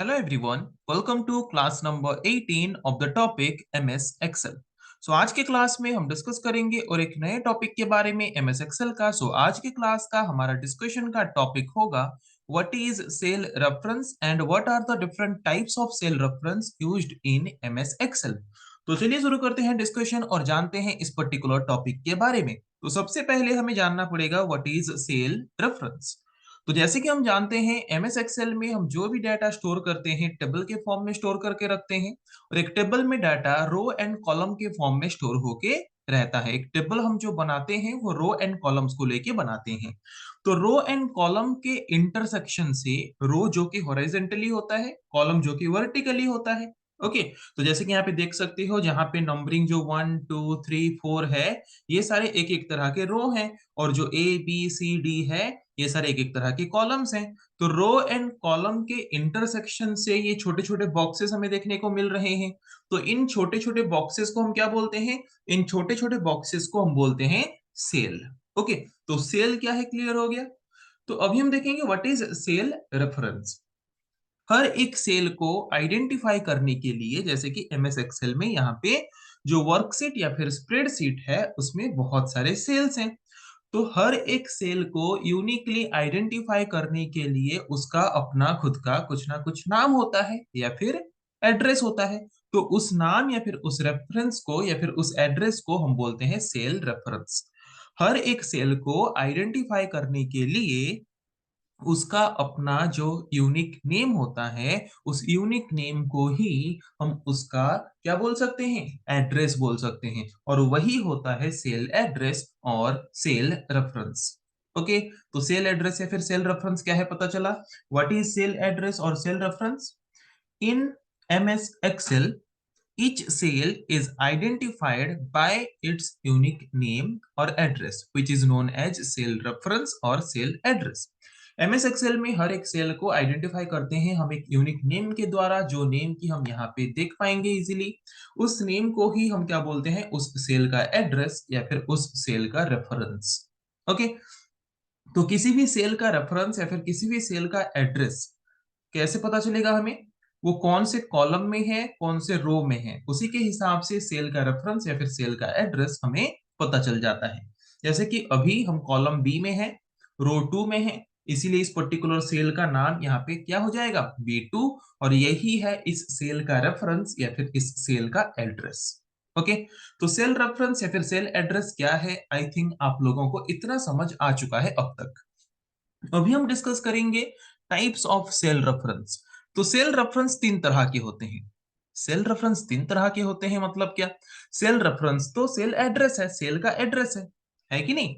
Hello everyone, welcome to class number 18 of the topic MS Excel. आज के class में हम डिस्कस करेंगे और एक नए टॉपिक के बारे में MS Excel का। आज के क्लास का हमारा डिस्कशन का टॉपिक होगा what is cell reference and what are the different types of cell reference used in MS Excel। तो चलिए शुरू करते हैं डिस्कशन और जानते हैं इस पर्टिकुलर टॉपिक के बारे में। तो सबसे पहले हमें जानना पड़ेगा व्हाट इज सेल रेफरेंस। तो जैसे कि हम जानते हैं एमएस एक्सेल में हम जो भी डाटा स्टोर करते हैं टेबल के फॉर्म में स्टोर करके रखते हैं और एक टेबल में डाटा रो एंड कॉलम के फॉर्म में स्टोर होके रहता है। एक टेबल हम जो बनाते हैं वो रो एंड कॉलम्स को लेके बनाते हैं। तो रो एंड कॉलम के इंटरसेक्शन से रो जो कि हॉरिजॉन्टली होता है, कॉलम जो कि वर्टिकली होता है। ओके, तो जैसे कि यहाँ पे देख सकते हो जहां पे नंबरिंग जो 1 2 3 4 है, ये सारे एक एक तरह के रो हैं और जो ए बी सी डी है ये सारे एक एक तरह के कॉलम्स हैं। तो रो एंड कॉलम के इंटरसेक्शन से ये छोटे छोटे बॉक्सेस हमें देखने को मिल रहे हैं। तो इन छोटे छोटे बॉक्सेस को हम क्या बोलते हैं? इन छोटे छोटे बॉक्सेस को हम बोलते हैं सेल। ओके, तो सेल क्या है, क्लियर हो गया। तो अभी हम देखेंगे व्हाट इज सेल रेफरेंस। हर एक सेल को आइडेंटिफाई करने के लिए, जैसे कि एमएस एक्सेल में यहाँ पे जो वर्कशीट या फिर स्प्रेडशीट है उसमें बहुत सारे सेल्स हैं। तो हर एक सेल को यूनिकली आइडेंटिफाई करने के लिए उसका अपना खुद का कुछ ना कुछ नाम होता है या फिर एड्रेस होता है। तो उस नाम या फिर उस रेफरेंस को या फिर उस एड्रेस को हम बोलते हैं सेल रेफरेंस। हर एक सेल को आइडेंटिफाई करने के लिए उसका अपना जो यूनिक नेम होता है, उस यूनिक नेम को ही हम उसका क्या बोल सकते हैं? एड्रेस बोल सकते हैं, और वही होता है सेल एड्रेस और सेल रेफरेंस। ओके, तो सेल एड्रेस या फिर सेल रेफरेंस क्या है पता चला। व्हाट इज सेल एड्रेस और cell reference in MS Excel? Each cell is identified by its unique name or address, which is known as cell reference or cell address. MS Excel में हर एक cell को identify करते हैं हम एक unique name के द्वारा, जो नेम की हम यहाँ पे देख पाएंगे इजीली। उस नेम को ही हम क्या बोलते हैं? उस सेल का एड्रेस या फिर उस सेल का रेफरेंस। ओके, तो किसी भी सेल का रेफरेंस या फिर किसी भी सेल का एड्रेस कैसे पता चलेगा हमें? वो कौन से कॉलम में है, कौन से रो में है, उसी के हिसाब से सेल का रेफरेंस या फिर सेल का एड्रेस हमें पता चल जाता है। जैसे कि अभी हम कॉलम बी में है, रो 2 में है, इसीलिए इस पर्टिकुलर सेल का नाम यहाँ पे क्या हो जाएगा? B2। और यही है इस सेल का रेफरेंस या फिर इस सेल का एड्रेस। ओके, तो सेल रेफरेंस या फिर सेल एड्रेस क्या है, आई थिंक आप लोगों को इतना समझ आ चुका है अब तक। अभी हम डिस्कस करेंगे टाइप्स ऑफ सेल रेफरेंस। तो सेल रेफरेंस तीन तरह के होते हैं। सेल रेफरेंस तीन तरह के होते हैं मतलब क्या? सेल रेफरेंस तो सेल एड्रेस है, सेल का एड्रेस है कि नहीं?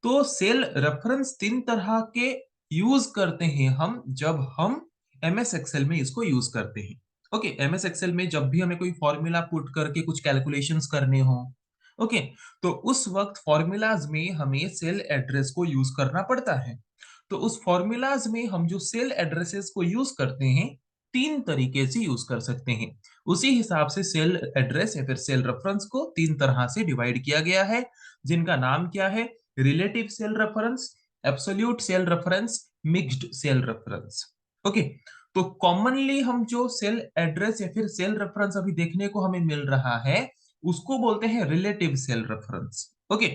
तो सेल रेफरेंस तीन तरह के यूज करते हैं हम जब हम एमएस एक्सेल में इसको यूज करते हैं। ओके, एमएस एक्सेल में जब भी हमें कोई फॉर्मूला पुट करके कुछ कैलकुलेशंस करने हो, ओके, तो उस वक्त फॉर्मूलाज में हमें सेल एड्रेस को यूज करना पड़ता है। तो उस फॉर्मूलाज में हम जो सेल एड्रेसेस को यूज करते हैं, तीन तरीके से यूज कर सकते हैं। उसी हिसाब से सेल एड्रेस या फिर सेल रेफरेंस को तीन तरह से डिवाइड किया गया है, जिनका नाम क्या है? Relative cell reference, absolute cell reference, mixed cell reference. Okay, तो कॉमनली हम जो सेल एड्रेस या फिर सेल रेफरेंस अभी देखने को हमें मिल रहा है उसको बोलते हैं रिलेटिव सेल रेफरेंस। ओके,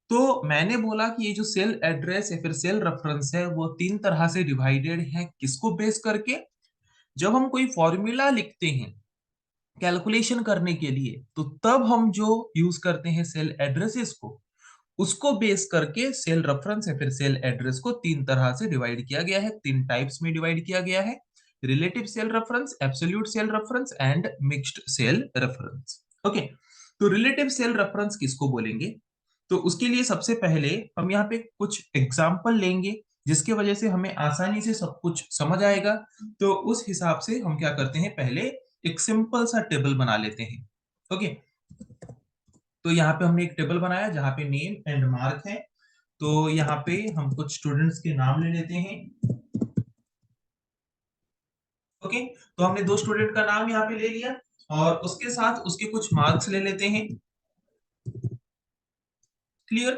तो मैंने बोला कि ये जो सेल एड्रेस या फिर सेल रेफरेंस है वो तीन तरह से डिवाइडेड है, किसको बेस करके? जब हम कोई फॉर्मूला लिखते हैं कैलकुलेशन करने के लिए, तो तब हम जो यूज करते हैं सेल एड्रेसेस को, उसको बेस करके सेल रेफरेंस या फिर सेल एड्रेस को तीन तरह से डिवाइड किया गया है, तीन टाइप्स में डिवाइड किया गया है। Relative cell reference, absolute cell reference and mixed cell reference. Okay, तो रिलेटिव सेल रेफरेंस किसको बोलेंगे? तो उसके लिए सबसे पहले हम यहाँ पे कुछ एग्जाम्पल लेंगे जिसकी वजह से हमें आसानी से सब कुछ समझ आएगा। तो उस हिसाब से हम क्या करते हैं, पहले एक सिंपल सा टेबल बना लेते हैं। ओके, तो यहाँ पे हमने एक टेबल बनाया जहाँ पे नेम एंड मार्क है। तो यहाँ पे हम कुछ स्टूडेंट्स के नाम ले लेते हैं। ओके, तो हमने दो स्टूडेंट का नाम यहाँ पे ले लिया और उसके साथ उसके कुछ मार्क्स ले लेते हैं। क्लियर?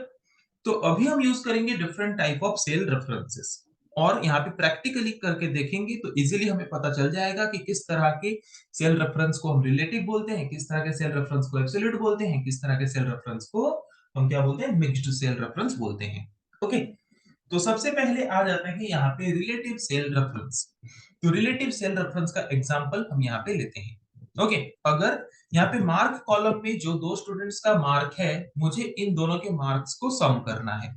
तो अभी हम यूज करेंगे different type of cell references. और यहाँ पे प्रैक्टिकली करके देखेंगे तो इजीली हमें पता चल जाएगा कि किस तरह के सेल रेफरेंस को हम रिलेटिव बोलते हैं, किस तरह के सेल रेफरेंस को एब्सोल्यूट बोलते हैं, किस तरह के सेल रेफरेंस को हम क्या बोलते हैं, मिक्स्ड सेल रेफरेंस बोलते हैं। ओके, तो सबसे पहले आ जाते हैं यहाँ पे रिलेटिव सेल रेफरेंस। तो रिलेटिव सेल रेफरेंस का एग्जांपल हम यहाँ पे लेते हैं। ओके, अगर यहाँ पे मार्क कॉलम में जो दो स्टूडेंट्स का मार्क है, मुझे इन दोनों के मार्क्स को सम करना है,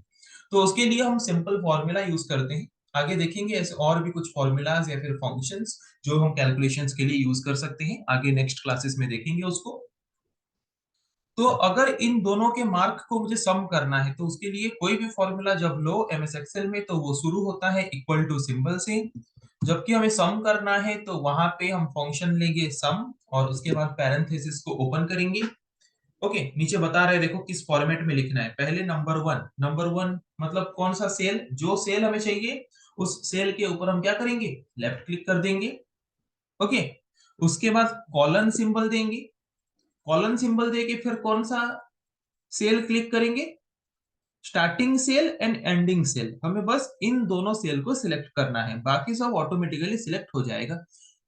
तो उसके लिए हम सिंपल फॉर्मूला यूज करते हैं। आगे देखेंगे ऐसे और भी कुछ फॉर्मूलाज या फिर फंक्शंस जो हम कैलकुलेशंस के लिए यूज कर सकते हैं, आगे नेक्स्ट क्लासेस में देखेंगे उसको। तो अगर इन दोनों के मार्क को मुझे सम करना है तो उसके लिए कोई भी फॉर्मूला जब लो एमएस एक्सेल में तो वो शुरू होता है इक्वल टू सिंबल से। जबकि हमें सम करना है तो वहां पे हम फंक्शन लेंगे सम और उसके बाद पैरेंथेसिस को ओपन करेंगे। ओके, नीचे बता रहे हैं, देखो किस फॉर्मेट में लिखना है। पहले नंबर वन, नंबर वन मतलब कौन सा सेल, जो सेल हमें चाहिए उस सेल के ऊपर हम क्या करेंगे, लेफ्ट क्लिक कर देंगे। ओके, उसके बाद कॉलन सिंबल देंगे, कॉलन सिंबल देके फिर कौन सा सेल क्लिक करेंगे, starting cell and ending cell. हमें बस इन दोनों सेल को सिलेक्ट करना है, बाकी सब ऑटोमेटिकली सिलेक्ट हो जाएगा।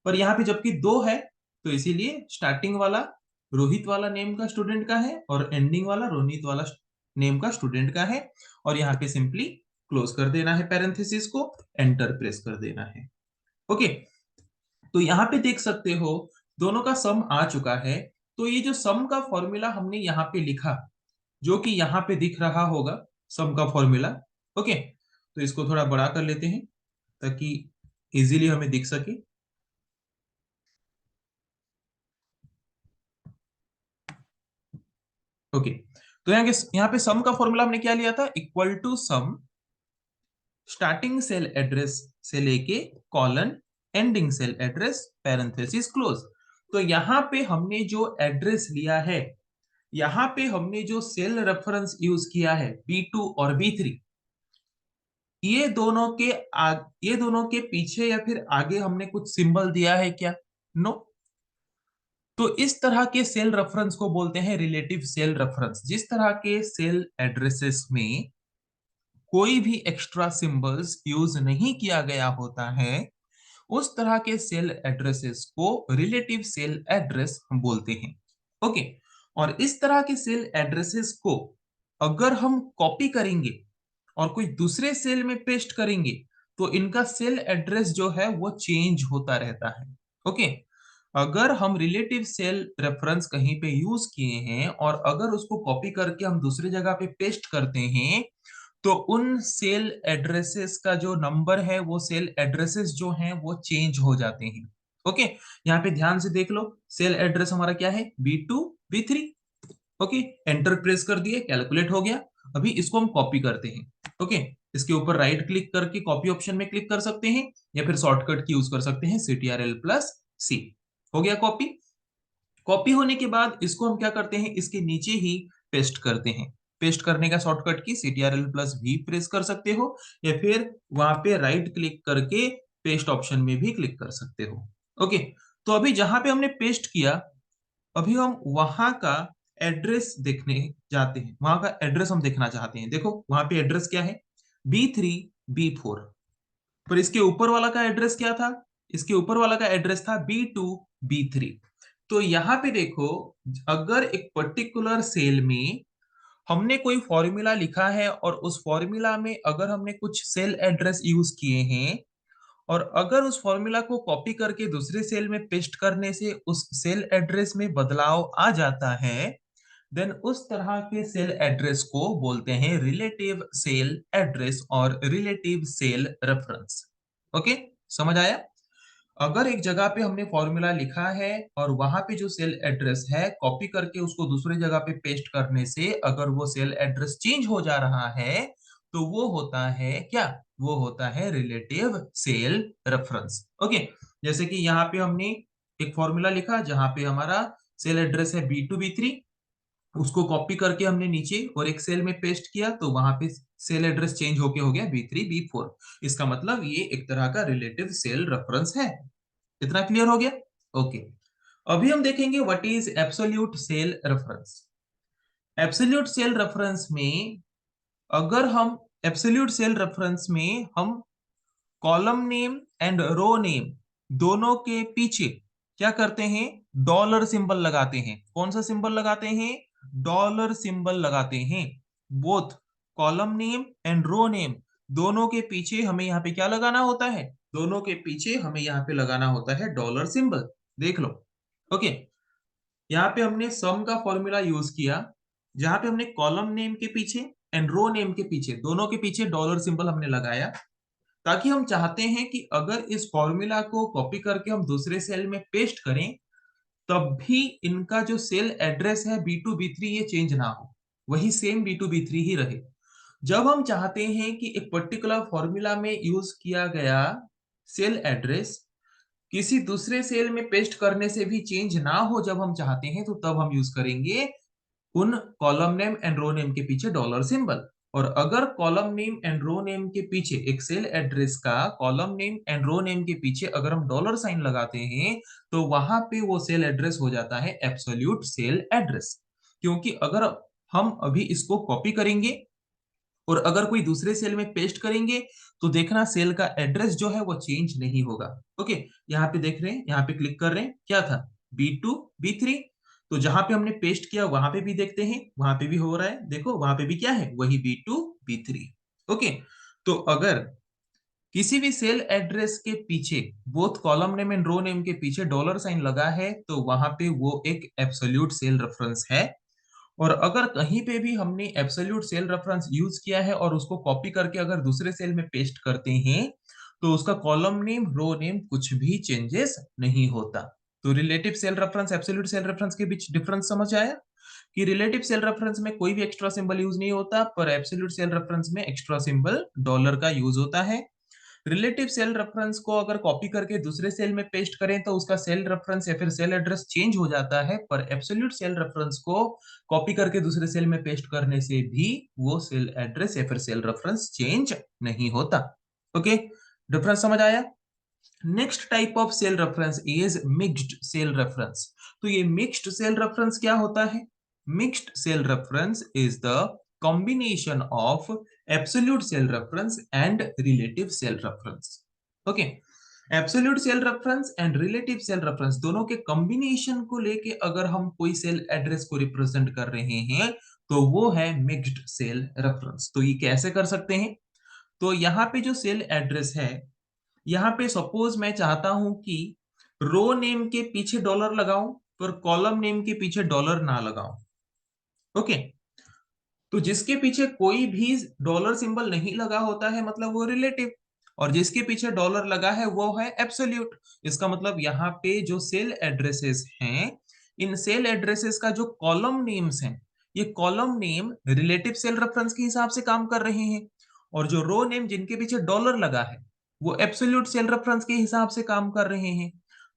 पर यहाँ पे जबकि दो है तो इसीलिए स्टार्टिंग वाला रोहित वाला नेम का स्टूडेंट का है और एंडिंग वाला रोनित वाला नेम का स्टूडेंट का है। और यहाँ पे सिंपली क्लोज कर देना है पैरेंथेसिस को, एंटर प्रेस कर देना है। ओके, तो यहाँ पे देख सकते हो दोनों का सम आ चुका है। तो ये जो सम का फॉर्मूला हमने यहाँ पे लिखा, जो कि यहाँ पे दिख रहा होगा सम का फॉर्मूला। ओके, तो इसको थोड़ा बड़ा कर लेते हैं ताकि इजीली हमें दिख सके। ओके, तो यहाँ पे सम का फॉर्मूला हमने क्या लिया था, equal to sum starting cell address से लेके colon ending cell address parenthesis close. तो यहाँ पे हमने जो एड्रेस लिया है, यहाँ पे हमने जो सेल रेफरेंस यूज किया है B2 और B3, ये दोनों के पीछे या फिर आगे हमने कुछ सिंबल दिया है क्या, नो। तो इस तरह के सेल रेफरेंस को बोलते हैं रिलेटिव सेल रेफरेंस। जिस तरह के सेल एड्रेसेस में कोई भी एक्स्ट्रा सिंबल्स यूज नहीं किया गया होता है, उस तरह के सेल एड्रेसेस को रिलेटिव सेल एड्रेस हम बोलते हैं। ओके, और इस तरह के सेल एड्रेसेस को अगर हम कॉपी करेंगे और कोई दूसरे सेल में पेस्ट करेंगे तो इनका सेल एड्रेस जो है वो चेंज होता रहता है। ओके, अगर हम रिलेटिव सेल रेफरेंस कहीं पे यूज किए हैं और अगर उसको कॉपी करके हम दूसरी जगह पे पेस्ट करते हैं तो उन सेल एड्रेसेस का जो नंबर है, वो सेल एड्रेसेस जो हैं वो चेंज हो जाते हैं। ओके, यहाँ पे ध्यान से देख लो, सेल एड्रेस हमारा क्या है, B2 B3। Okay, enter press कर दिए, कैलकुलेट हो गया। अभी इसको हम कॉपी करते हैं। ओके, इसके ऊपर राइट क्लिक करके कॉपी ऑप्शन में क्लिक कर सकते हैं या फिर शॉर्टकट की यूज कर सकते हैं CTRL+C। हो गया कॉपी। कॉपी होने के बाद इसको हम क्या करते हैं, इसके नीचे ही पेस्ट करते हैं। पेस्ट करने का शॉर्टकट की CTRL+V प्रेस कर सकते हो या फिर वहां पे राइट क्लिक करके पेस्ट ऑप्शन में भी क्लिक कर सकते हो। ओके, तो अभी जहां पे हमने पेस्ट किया, अभी हम वहां का एड्रेस देखने जाते हैं, वहां का एड्रेस हम देखना चाहते हैं। देखो वहां पे एड्रेस क्या है, B3 B4। पर इसके ऊपर वाला का एड्रेस क्या था, इसके ऊपर वाला का एड्रेस था B2 B3। तो यहाँ पे देखो, अगर एक पर्टिकुलर सेल में हमने कोई फॉर्मूला लिखा है और उस फॉर्मूला में अगर हमने कुछ सेल एड्रेस यूज किए हैं और अगर उस फॉर्मूला को कॉपी करके दूसरे सेल में पेस्ट करने से उस सेल एड्रेस में बदलाव आ जाता है, देन उस तरह के सेल एड्रेस को बोलते हैं रिलेटिव सेल एड्रेस और रिलेटिव सेल रेफरेंस। ओके, समझ आया। अगर एक जगह पे हमने फॉर्मूला लिखा है और वहां पे जो सेल एड्रेस है कॉपी करके उसको दूसरी जगह पे पेस्ट करने से अगर वो सेल एड्रेस चेंज हो जा रहा है तो वो होता है क्या, वो होता है रिलेटिव सेल रेफरेंस। ओके, जैसे कि यहाँ पे हमने एक फॉर्मूला लिखा जहां पे हमारा सेल एड्रेस है B2 B3, उसको कॉपी करके हमने नीचे और एक सेल में पेस्ट किया तो वहां पे सेल एड्रेस चेंज होके हो गया B3 B4। इसका मतलब ये एक तरह का रिलेटिव सेल रेफरेंस है। इतना क्लियर हो गया। ओके, अभी हम देखेंगे what is absolute cell reference. Absolute cell reference में अगर हम एब्सोल्यूट सेल रेफरेंस में हम column name and row name दोनों के पीछे क्या करते हैं, डॉलर सिंबल लगाते हैं। कौन सा सिंबल लगाते हैं, डॉलर सिंबल लगाते हैं। Both column name and row name दोनों के पीछे हमें यहाँ पे क्या लगाना होता है, दोनों के पीछे हमें यहाँ पे लगाना होता है डॉलर सिंबल। देख लो। ओके, यहाँ पे हमने सम का फॉर्मूला यूज किया, जहां पे हमने कॉलम नेम के पीछे एंड रो नेम के पीछे दोनों के पीछे डॉलर सिंबल हमने लगाया, ताकि हम चाहते हैं कि अगर इस फॉर्मूला को कॉपी करके हम दूसरे सेल में पेस्ट करें, तब भी इनका जो सेल एड्रेस है B2 B3 ये चेंज ना हो, वही सेम B2 B3 ही रहे। जब हम चाहते हैं कि एक पर्टिकुलर फॉर्मूला में यूज किया गया सेल एड्रेस किसी दूसरे सेल में पेस्ट करने से भी चेंज ना हो, जब हम चाहते हैं, तो तब हम यूज करेंगे उन column name and row name के पीछे डॉलर सिंबल। और अगर column name and row name के पीछे एक सेल एड्रेस का column name and row name के पीछे अगर हम डॉलर साइन लगाते हैं, तो वहां पे वो सेल एड्रेस हो जाता है एब्सोल्यूट सेल एड्रेस। क्योंकि अगर हम अभी इसको कॉपी करेंगे और अगर कोई दूसरे सेल में पेस्ट करेंगे, तो देखना सेल का एड्रेस जो है वो चेंज नहीं होगा। ओके, यहाँ पे देख रहे हैं, यहाँ पे क्लिक कर रहे हैं, क्या था, B2 B3। तो जहां पे हमने पेस्ट किया वहां पे भी देखते हैं, वहां पे भी हो रहा है, देखो वहां पे भी क्या है, वही B2 B3। ओके, तो अगर किसी भी सेल एड्रेस के पीछे both column name and row name के पीछे डॉलर साइन लगा है, तो वहां पे वो एक एब्सोल्यूट सेल रेफरेंस है। और अगर कहीं पे भी हमने एब्सोल्यूट सेल रेफरेंस यूज किया है और उसको कॉपी करके अगर दूसरे सेल में पेस्ट करते हैं, तो उसका कॉलम नेम रो नेम कुछ भी चेंजेस नहीं होता। तो relative cell reference absolute cell reference के बीच डिफरेंस समझ आया, कि रिलेटिव सेल रेफरेंस में कोई भी एक्स्ट्रा सिंबल यूज नहीं होता, पर एब्सोल्यूट सेल रेफरेंस में एक्स्ट्रा सिंबल डॉलर का यूज होता है। रिलेटिव सेल रेफरेंस को अगर कॉपी करके दूसरे सेल में पेस्ट करें, तो उसका सेल रेफरेंस या फिर सेल एड्रेस चेंज हो जाता है, पर एब्सोल्यूट सेल रेफरेंस को कॉपी करके दूसरे सेल में पेस्ट करने से भी वो सेल एड्रेस या फिर सेल रेफरेंस चेंज नहीं होता। ओके, डिफरेंस समझ आया। Next type of cell reference is mixed cell reference. तो ये मिक्स्ड सेल रेफरेंस क्या होता है, mixed cell reference is the combination of absolute cell reference and relative cell reference. Okay, absolute cell reference and relative cell reference दोनों के combination को लेके अगर हम कोई सेल एड्रेस को रिप्रेजेंट कर रहे हैं, तो वो है मिक्स्ड सेल रेफरेंस। तो ये कैसे कर सकते हैं, तो यहाँ पे जो सेल एड्रेस है, यहाँ पे सपोज मैं चाहता हूं कि रो नेम के पीछे डॉलर लगाऊं, पर कॉलम नेम के पीछे डॉलर ना लगाऊं। ओके, तो जिसके पीछे कोई भी डॉलर सिंबल नहीं लगा होता है, मतलब वो रिलेटिव, और जिसके पीछे डॉलर लगा है वो है एब्सोल्यूट। इसका मतलब यहाँ पे जो सेल एड्रेसेस हैं, इन सेल एड्रेसेस का जो कॉलम नेम्स हैं, ये column name relative cell reference के हिसाब से काम कर रहे हैं, और जो रो नेम जिनके पीछे डॉलर लगा है, वो एब्सोल्यूट सेल रेफरेंस के हिसाब से काम कर रहे हैं।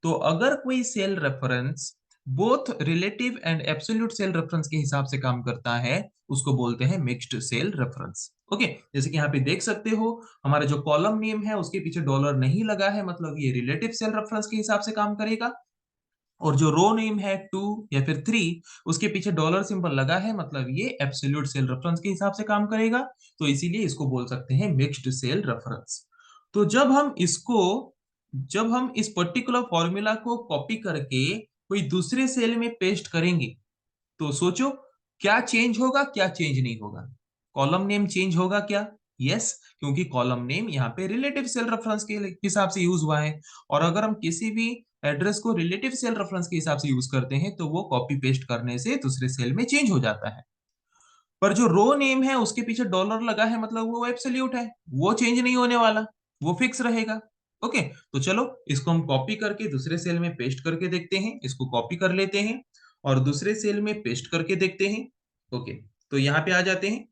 तो अगर कोई cell reference both relative and absolute cell reference के हिसाब से काम करता है, उसको बोलते हैं मिक्स्ड सेल रेफरेंस। ओके, जैसे कि यहाँ पे देख सकते हो, हमारा जो कॉलम नेम है उसके पीछे डॉलर नहीं लगा है, मतलब ये रिलेटिव सेल रेफरेंस के हिसाब से काम करेगा। और जो रो नेम है 2 या फिर 3, उसके पीछे डॉलर सिंबल लगा है, मतलब ये एब्सोल्यूट सेल रेफरेंस के हिसाब से काम करेगा। तो इसीलिए इसको बोल सकते हैं मिक्स्ड सेल रेफरेंस। तो जब हम इस पर्टिकुलर फॉर्मूला को कॉपी करके कोई दूसरे सेल में पेस्ट करेंगे, तो सोचो क्या चेंज होगा, क्या चेंज नहीं होगा। कॉलम नेम चेंज होगा क्या, यस, क्योंकि कॉलम नेम यहाँ पे रिलेटिव सेल रेफरेंस के हिसाब से यूज हुआ है। और अगर हम किसी भी एड्रेस को रिलेटिव सेल रेफरेंस के हिसाब से यूज करते हैं, तो वो कॉपी पेस्ट करने से दूसरे सेल में चेंज हो जाता है। पर जो रो नेम है उसके पीछे डॉलर लगा है, मतलब वो एब्सोल्यूट है, वो चेंज नहीं होने वाला, वो फिक्स रहेगा। ओके, तो चलो इसको हम कॉपी करके दूसरे सेल में पेस्ट करके देखते हैं। इसको कॉपी कर लेते हैं और दूसरे सेल में पेस्ट करके देखते हैं। ओके, तो यहाँ पे आ जाते हैं,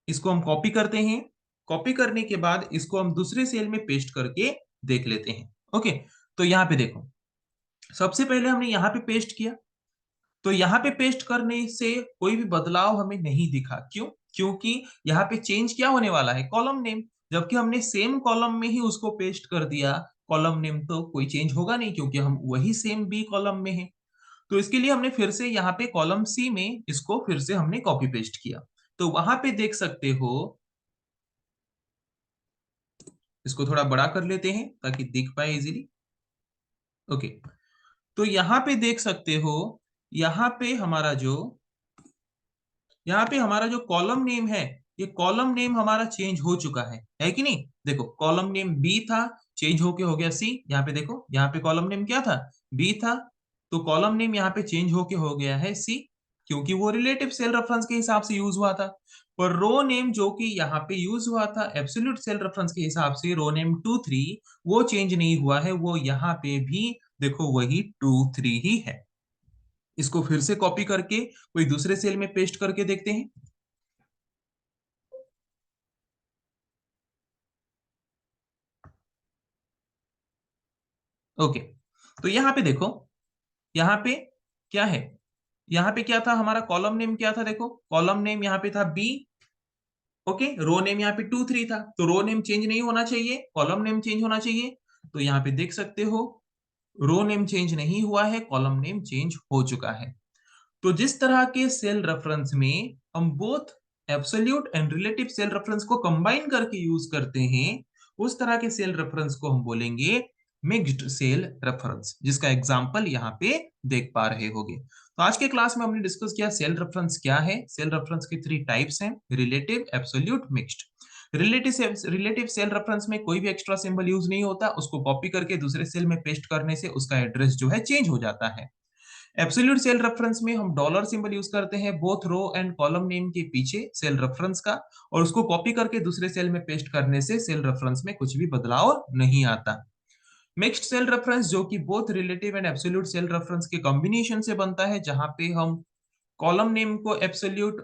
इसको हम कॉपी करते हैं। कॉपी करने के बाद इसको हम दूसरे सेल में पेस्ट करके देख लेते हैं। ओके, तो यहाँ पे देखो, सबसे पहले हमने यहाँ पे पेस्ट किया, तो यहाँ पे पेस्ट करने से कोई भी बदलाव हमें नहीं दिखा। क्यों, क्योंकि यहाँ पे चेंज क्या होने वाला है, कॉलम नेम, जबकि हमने सेम कॉलम में ही उसको पेस्ट कर दिया। कॉलम नेम तो कोई चेंज होगा नहीं, क्योंकि हम वही सेम बी कॉलम में है। तो इसके लिए हमने फिर से यहाँ पे कॉलम सी में इसको फिर से हमने कॉपी पेस्ट किया। तो वहां पे देख सकते हो, इसको थोड़ा बड़ा कर लेते हैं ताकि दिख पाए इजीली। ओके, तो यहाँ पे देख सकते हो, यहाँ पे हमारा जो यहाँ पे हमारा जो कॉलम नेम है, ये कॉलम नेम हमारा चेंज हो चुका है कि नहीं? देखो, कॉलम नेम बी था, चेंज होके हो गया सी। यहाँ पे देखो, यहाँ पे कॉलम नेम क्या था? बी था। तो कॉलम नेम यहाँ पे चेंज होके हो गया है सी, क्योंकि वो रिलेटिव सेल रेफरेंस के हिसाब से यूज हुआ था। पर रो नेम जो कि यहाँ पे यूज हुआ था एब्सोल्यूट सेल रेफरेंस के हिसाब से, रो नेम 2 3, वो चेंज नहीं हुआ है, वो यहाँ पे भी देखो वही 2 3 ही है। इसको फिर से कॉपी करके कोई दूसरे सेल में पेस्ट करके देखते हैं। ओके, तो यहाँ पे देखो, यहाँ पे क्या है? यहाँ पे क्या था? हमारा कॉलम नेम क्या था? देखो, कॉलम नेम यहाँ पे था बी। ओके, रो नेम यहाँ पे 2 3 था, तो रो नेम चेंज नहीं होना चाहिए, कॉलम नेम चेंज होना चाहिए। तो यहाँ पे देख सकते हो, रो नेम चेंज नहीं हुआ है, कॉलम नेम चेंज हो चुका है। तो जिस तरह के सेल रेफरेंस में हम both absolute and relative cell reference को कंबाइन करके यूज करते हैं, उस तरह के सेल रेफरेंस को हम बोलेंगे मिक्स्ड सेल रेफरेंस, जिसका एग्जांपल यहाँ पे देख पा रहे होगे। तो आज के क्लास में हमने डिस्कस किया सेल रेफरेंस क्या है। सेल रेफरेंस के 3 टाइप्स हैं, relative, absolute, mixed. Relative cell reference में कोई भी एक्स्ट्रा सिंबल यूज नहीं होता, उसको कॉपी करके दूसरे सेल में पेस्ट करने से उसका एड्रेस जो है चेंज हो जाता है। एब्सोल्यूट सेल रेफरेंस में हम डॉलर सिंबल यूज करते हैं both row and column name के पीछे सेल रेफरेंस का, और उसको कॉपी करके दूसरे सेल में पेस्ट करने से सेल रेफरेंस में कुछ भी बदलाव नहीं आता। मिक्स्ड सेल रेफरेंस जो कि both relative and absolute cell reference के कॉम्बिनेशन से बनता है, जहां पे हम कॉलम नेम को एब्सोल्यूट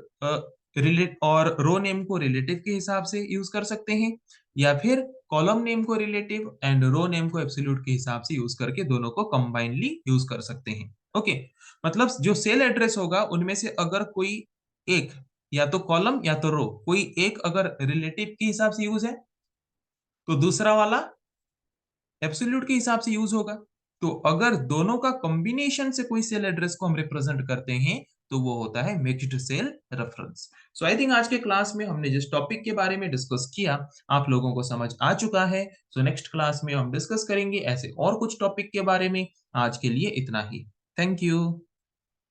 रिलेट और रो नेम को रिलेटिव के हिसाब से यूज कर सकते हैं, या फिर कॉलम नेम को रिलेटिव एंड रो नेम को एब्सोल्यूट के हिसाब से यूज करके दोनों को कंबाइनली यूज कर सकते हैं। ओके, मतलब जो सेल एड्रेस होगा उनमें से अगर कोई एक, या तो कॉलम या तो रो, कोई एक अगर रिलेटिव के हिसाब से यूज है, तो दूसरा वाला एब्सोल्यूट के हिसाब से यूज होगा। तो अगर दोनों का कॉम्बिनेशन से कोई सेल एड्रेस को हम रिप्रेजेंट करते हैं, तो वो होता है mixed cell reference. So I think आज के क्लास में हमने जिस टॉपिक के बारे में डिस्कस किया, आप लोगों को समझ आ चुका है। सो नेक्स्ट क्लास में हम डिस्कस करेंगे ऐसे और कुछ टॉपिक के बारे में। आज के लिए इतना ही। Thank you.